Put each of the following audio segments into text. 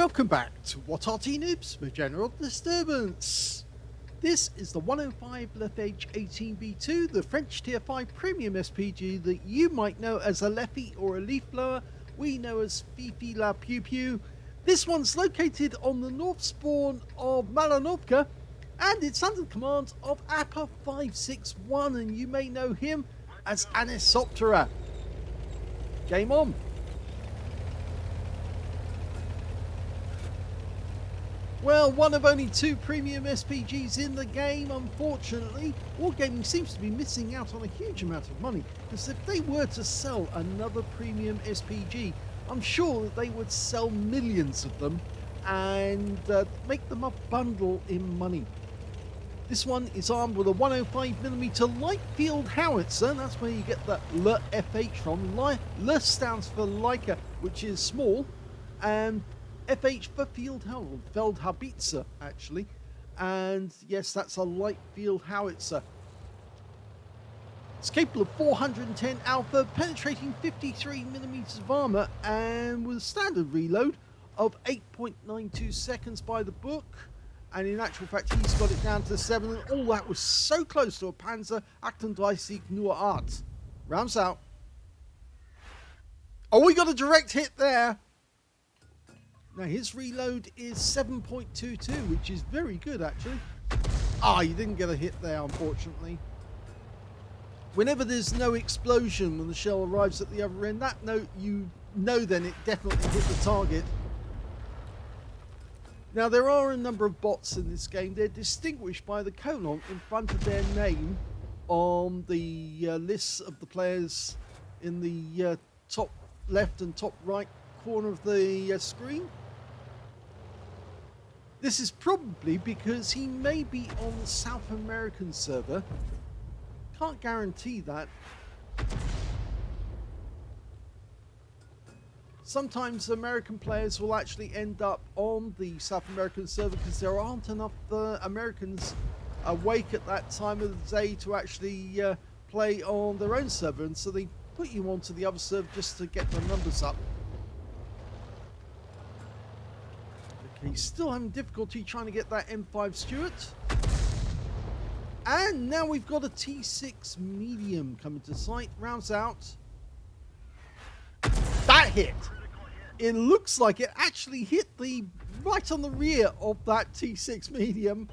Welcome back to What Arty Noobs with General Disturbance. This is the 105 leFH18B2, the French Tier 5 Premium SPG that you might know as a leFhy or a leaf blower. We know as Fifi La Pew Pew. This one's located on the north spawn of Malinovka, and it's under the command of Appa561, and you may know him as Anisoptera. Game on. Well, one of only two premium SPGs in the game, unfortunately. Wargaming seems to be missing out on a huge amount of money, because if they were to sell another premium SPG, I'm sure that they would sell millions of them and make them a bundle in money. This one is armed with a 105mm light field howitzer. That's where you get the leFH from. Le stands for Leica, which is small, and FH for Feldhaubitze, actually. And yes, that's a light field howitzer. It's capable of 410 alpha, penetrating 53mm of armor, and with a standard reload of 8.92 seconds by the book. And in actual fact, he's got it down to 7. And all that was so close to a Panzer 38 nur 8. Rounds out. Oh, we got a direct hit there. Now his reload is 7.22, which is very good actually. Ah, you didn't get a hit there, unfortunately. Whenever there's no explosion when the shell arrives at the other end, that note you know then it definitely hit the target. Now there are a number of bots in this game. They're distinguished by the colon in front of their name on the lists of the players in the top left and top right corner of the screen. This is probably because he may be on the South American server. Can't guarantee that. Sometimes American players will actually end up on the South American server because there aren't enough Americans awake at that time of the day to actually play on their own server, and so they put you onto the other server just to get the numbers up. He's still having difficulty trying to get that M5 Stuart. And now we've got a T6 medium coming to sight. Rounds out. That hit. It looks like it actually hit the right on the rear of that T6 medium.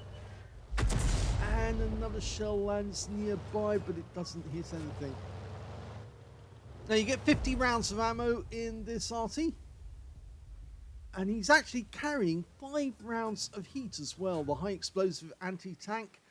And another shell lands nearby, but it doesn't hit anything. Now you get 50 rounds of ammo in this Arty. And he's actually carrying 5 rounds of heat as well, the high explosive anti-tank,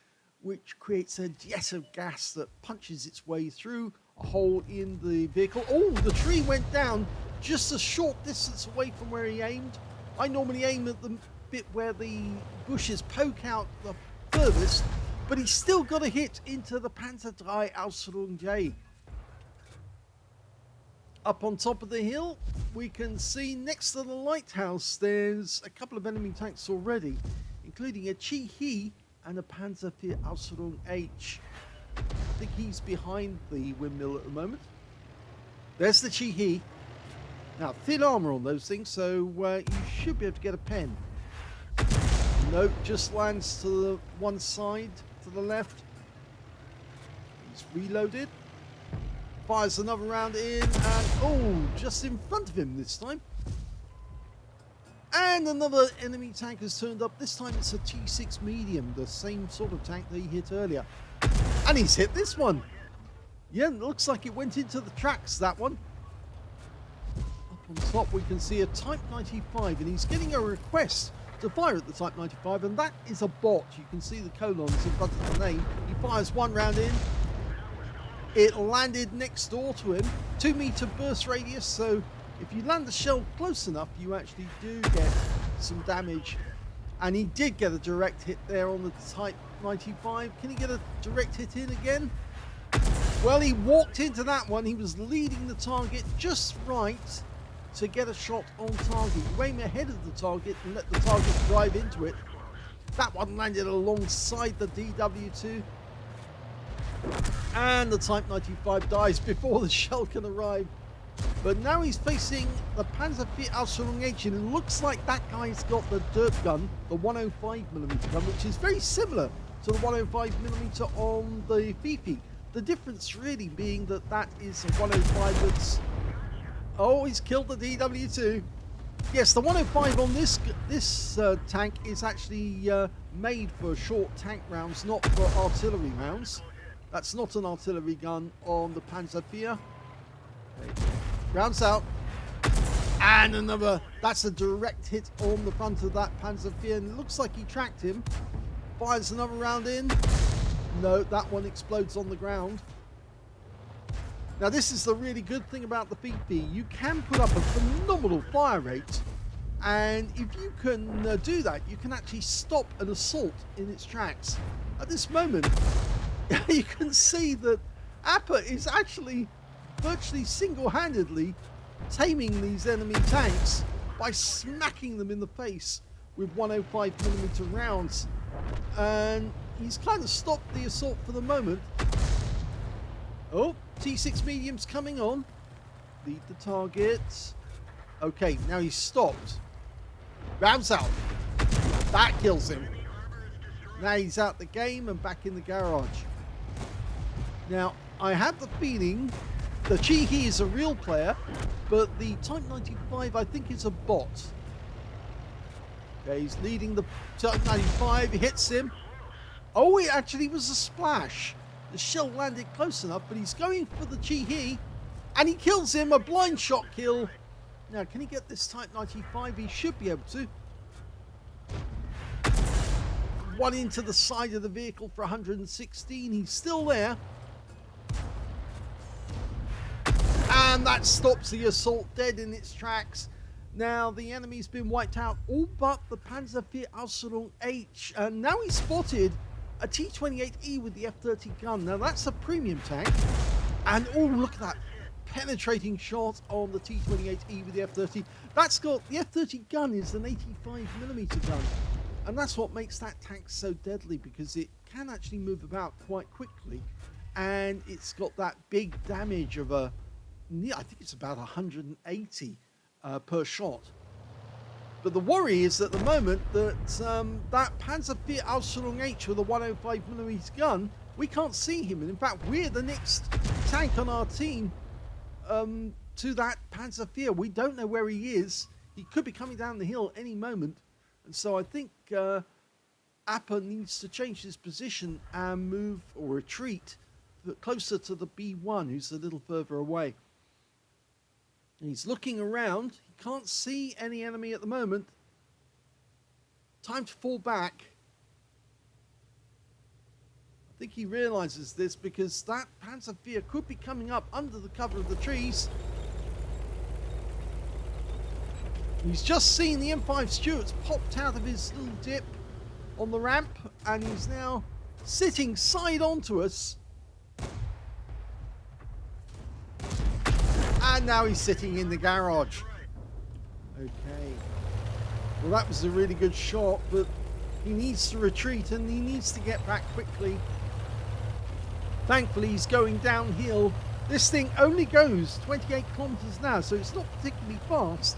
which creates a jet of gas that punches its way through a hole in the vehicle. Oh, the tree went down just a short distance away from where he aimed. I normally aim at the bit where the bushes poke out the furthest, but he's still got a hit into the Panzer 3 Ausrung J. Up on top of the hill, we can see next to the lighthouse there's a couple of enemy tanks already, including a Chi-He and a Panzer 4 Ausrung H. I think he's behind the windmill at the moment. There's the Chi-He. Now, thin armor on those things, so you should be able to get a pen. Nope, just lands to the one side, to the left. He's reloaded. Fires another round in, and oh, just in front of him this time. And another enemy tank has turned up. This time it's a T6 medium, the same sort of tank that he hit earlier. And he's hit this one. Yeah, it looks like it went into the tracks, that one. Up on top we can see a Type 95, and he's getting a request to fire at the Type 95, and that is a bot. You can see the colons in front of the name. He fires one round in. It landed next door to him, 2-meter burst radius, so if you land the shell close enough, you actually do get some damage. And he did get a direct hit there on the Type 95. Can he get a direct hit in again? Well, he walked into that one. He was leading the target just right to get a shot on target. You aim ahead of the target and let the target drive into it. That one landed alongside the DW2. And the Type 95 dies before the shell can arrive. But now he's facing the Panzerfahr Ausführung H, and it looks like that guy's got the dirt gun, the 105mm gun, which is very similar to the 105mm on the Fifi. The difference really being that that is a 105 that's... Oh, he's killed the DW2. Yes, the 105 on this tank is actually made for short tank rounds, not for artillery rounds. That's not an artillery gun on the Panzerfahr. Okay. Rounds out. And another. That's a direct hit on the front of that Panzerfahr. And it looks like he tracked him. Fires another round in. No, that one explodes on the ground. Now, this is the really good thing about the Fifi. You can put up a phenomenal fire rate. And if you can do that, you can actually stop an assault in its tracks. At this moment, you can see that Appa is actually virtually single-handedly taming these enemy tanks by smacking them in the face with 105mm rounds. And he's kind of stopped the assault for the moment. Oh, T6 medium's coming on. Lead the target. Okay, now he's stopped. Rounds out. That kills him. Now he's out the game and back in the garage. Now, I have the feeling the Chihi is a real player, but the Type 95 I think is a bot. Okay, he's leading the Type 95. He hits him. Oh, it actually was a splash. The shell landed close enough, but he's going for the Chihi, and he kills him. A blind shot kill. Now, can he get this Type 95? He should be able to. One into the side of the vehicle for 116. He's still there. And that stops the assault dead in its tracks. Now, the enemy's been wiped out, all but the Panzerfahr Ausführung H. And now he's spotted a T28E with the F30 gun. Now, that's a premium tank. And, oh, look at that penetrating shot on the T28E with the F30. That's got, the F30 gun is an 85mm gun. And that's what makes that tank so deadly, because it can actually move about quite quickly. And it's got that big damage of a, I think it's about 180 per shot. But the worry is at the moment that that Panzerfahr Ausführung H with a 105mm gun, we can't see him. And in fact, we're the next tank on our team to that Panzerfahr. We don't know where he is. He could be coming down the hill any moment. And so I think Appa needs to change his position and move or retreat closer to the B1, who's a little further away. And he's looking around. He can't see any enemy at the moment. Time to fall back. I think he realizes this, because that Panzerfahr could be coming up under the cover of the trees. He's just seen the M5 Stuarts popped out of his little dip on the ramp, and he's now sitting side onto us. And now he's sitting in the garage. Okay. Well, that was a really good shot, but he needs to retreat and he needs to get back quickly. Thankfully, he's going downhill. This thing only goes 28 kilometers an hour, so it's not particularly fast.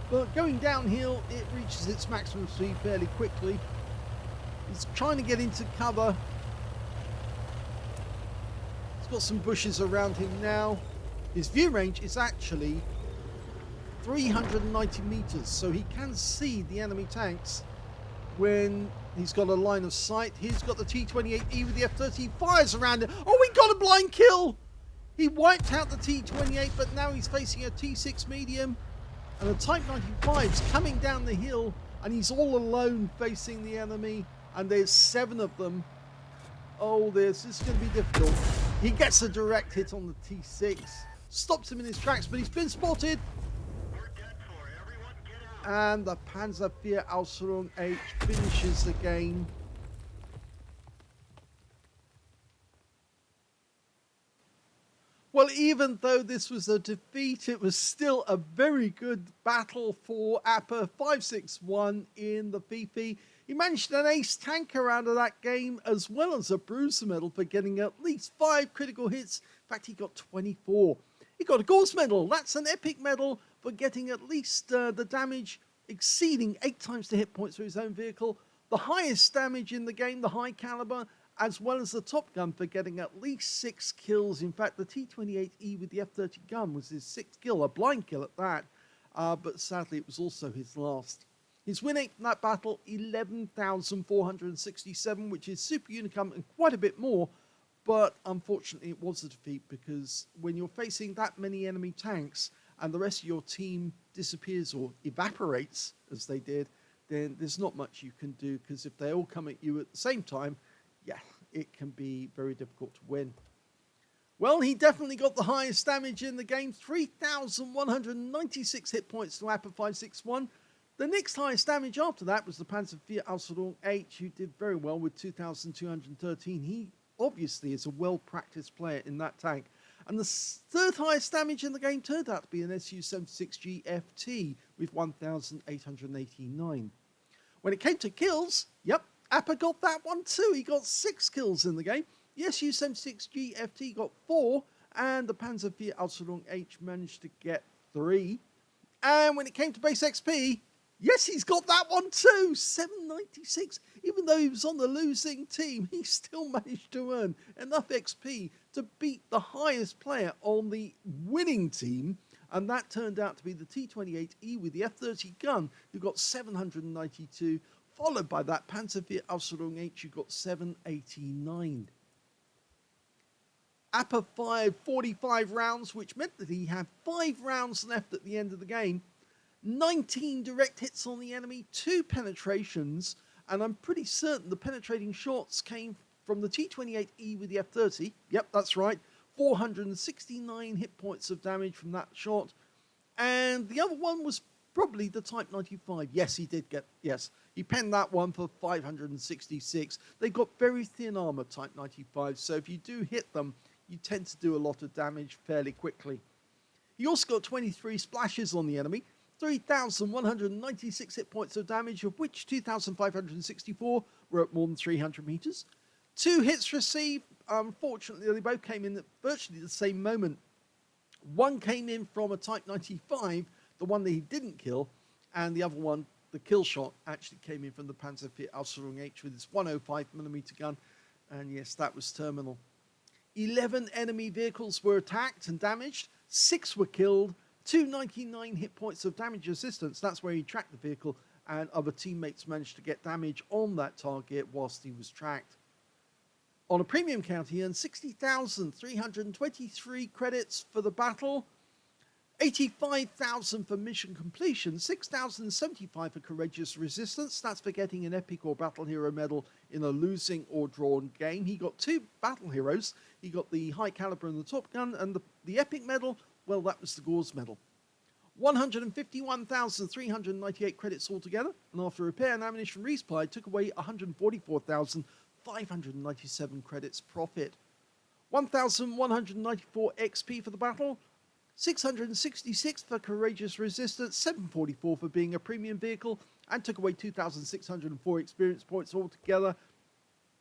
But going downhill, it reaches its maximum speed fairly quickly. He's trying to get into cover. He's got some bushes around him now. His view range is actually 390 meters, so he can see the enemy tanks when he's got a line of sight. He's got the T28E with the F30. Fires around it. Oh, we got a blind kill! He wiped out the T28, but now he's facing a T6 medium. And the Type 95's coming down the hill, and he's all alone facing the enemy. And there's 7 of them. Oh, this is going to be difficult. He gets a direct hit on the T6. Stops him in his tracks, but he's been spotted. And the Panzerfahr Ausführung H finishes the game. Well, even though this was a defeat, it was still a very good battle for Appa561 in the Fifi. He managed an ace tanker out of that game, as well as a bruiser medal for getting at least 5 critical hits. In fact, he got 24. He got a Gauze medal. That's an epic medal for getting at least the damage exceeding 8 times the hit points for his own vehicle. The highest damage in the game, the high caliber, as well as the Top Gun for getting at least 6 kills. In fact, the T28E with the F30 gun was his 6th kill, a blind kill at that. But sadly, it was also his last. His win rate from that battle, 11,467, which is super unicum and quite a bit more. But unfortunately, it was a defeat because when you're facing that many enemy tanks and the rest of your team disappears or evaporates, as they did, then there's not much you can do, because if they all come at you at the same time, yeah, it can be very difficult to win. Well, he definitely got the highest damage in the game, 3,196 hit points to Appa561. The next highest damage after that was the Aslains H, who did very well with 2,213. He obviously is a well-practiced player in that tank. And the third highest damage in the game turned out to be an Su-76 GFT with 1,889. When it came to kills, yep, Appa got that one too. He got 6 kills in the game. The Su-76 GFT got 4, and the Aslains H managed to get 3. And when it came to base XP, yes, he's got that one too, 796. Even though he was on the losing team, he still managed to earn enough XP to beat the highest player on the winning team, and that turned out to be the T28E with the F30 gun, who got 792, followed by that Aslains H, who got 789. Appa fired 45 rounds, which meant that he had 5 rounds left at the end of the game. 19 direct hits on the enemy, 2 penetrations, and I'm pretty certain the penetrating shots came from the T28E with the F30. Yep, that's right. 469 hit points of damage from that shot. And the other one was probably the Type 95. Yes, he did get, yes, he penned that one for 566. They've got very thin armor, Type 95, so if you do hit them, you tend to do a lot of damage fairly quickly. He also got 23 splashes on the enemy, 3,196 hit points of damage, of which 2,564 were at more than 300 meters. 2 hits received. Unfortunately, they both came in at virtually the same moment. One came in from a Type 95, the one that he didn't kill, and the other one, the kill shot, actually came in from the Aslains H with his 105mm gun, and yes, that was terminal. 11 enemy vehicles were attacked and damaged, 6 were killed, 299 hit points of damage resistance. That's where he tracked the vehicle, and other teammates managed to get damage on that target whilst he was tracked. On a premium count, he earned 60,323 credits for the battle, 85,000 for mission completion, 6,075 for courageous resistance. That's for getting an epic or battle hero medal in a losing or drawn game. He got 2 battle heroes. He got the high caliber and the Top Gun, and the epic medal, well, that was the Gauze medal. 151,398 credits altogether, and after repair and ammunition resupply, took away 144,597 credits profit. 1,194 XP for the battle, 666 for courageous resistance, 744 for being a premium vehicle, and took away 2,604 experience points altogether.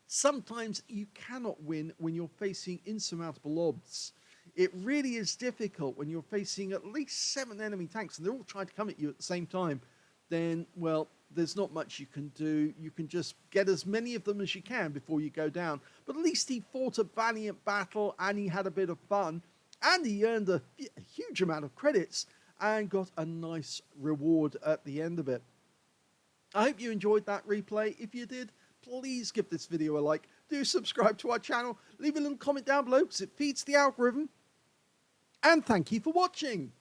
Sometimes you cannot win when you're facing insurmountable odds. It really is difficult when you're facing at least 7 enemy tanks and they're all trying to come at you at the same time. Then, well, there's not much you can do. You can just get as many of them as you can before you go down. But at least he fought a valiant battle and he had a bit of fun. And he earned a huge amount of credits and got a nice reward at the end of it. I hope you enjoyed that replay. If you did, please give this video a like. Do subscribe to our channel. Leave a little comment down below because it feeds the algorithm. And thank you for watching.